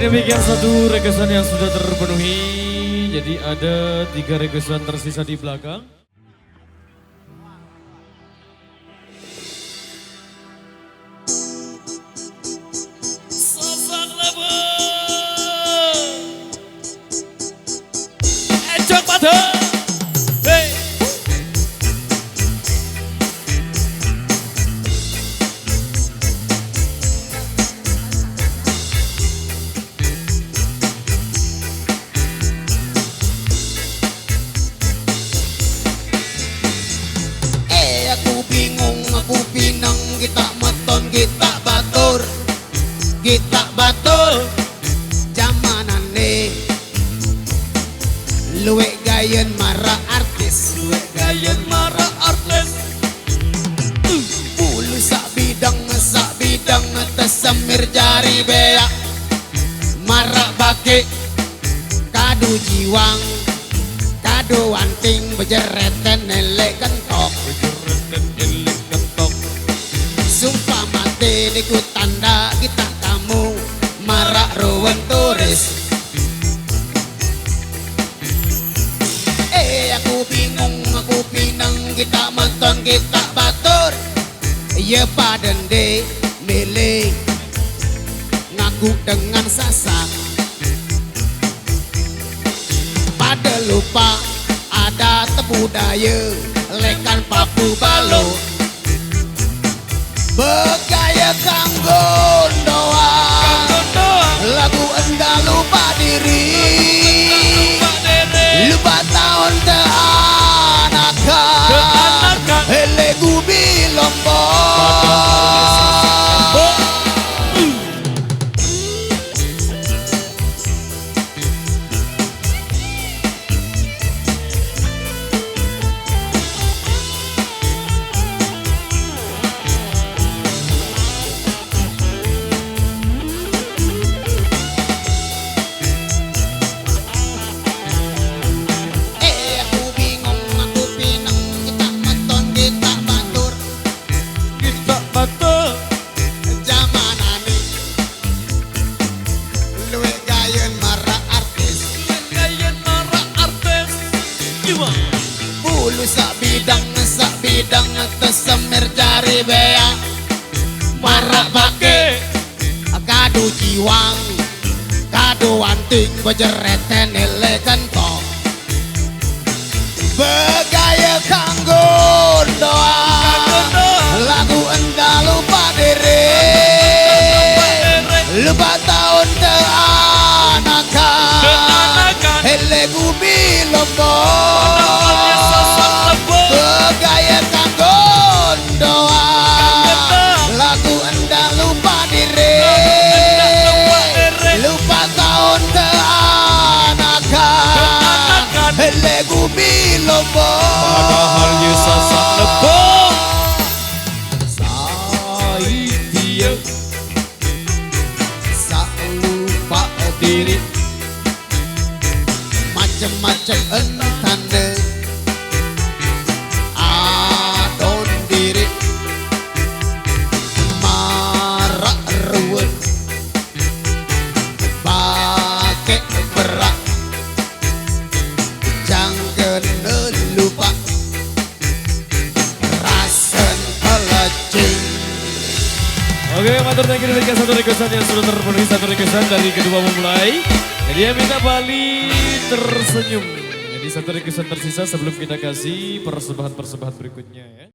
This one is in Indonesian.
demikian satu requestan yang sudah terpenuhi. Jadi ada 3 requestan tersisa di belakang. Sosok lebar. Ejok pada. Hey. Aku pinang kita meton kita batur zamanane luwek gayen marah artis bulu sak bidang tesemir jari beak marah bake kadu jiwang kadu anting bejereten elek kentok sumpah mati niku tanda kita kamu marak ruwen turis. Aku bingung, aku pinang kita menton kita batur. Ya padende milih ngaku dengan sasak. Pada lupa ada budaya lekan papu balo. Begaya kanggo doang lagu enda lupa diri lupa tahun teanakan hele gubi lombok. Bulu sak bidang tesemir jari bea marah bake kadu jiwang kadu anting bejereten ele kentok begaya kanggo doang lagu enda lupa diri lupa tahun teanakan ele gubi lombok. Begaya kanggo doang lagu enda lupa diri lupa tahun teanakan hele gubi lombok. Padahal ye sasak lebong Saidia sak lupa diri macem-macem entane adon diri marak ruwet pake berak jangan lupa rasen pelacing. Oke, matur thank you demikian satu requestan yang sudah terpenuhi. Satu requestan dari kedua memulai. Jadi yang minta Bali tersenyum. Jadi satu requestan tersisa sebelum kita kasih persembahan berikutnya ya.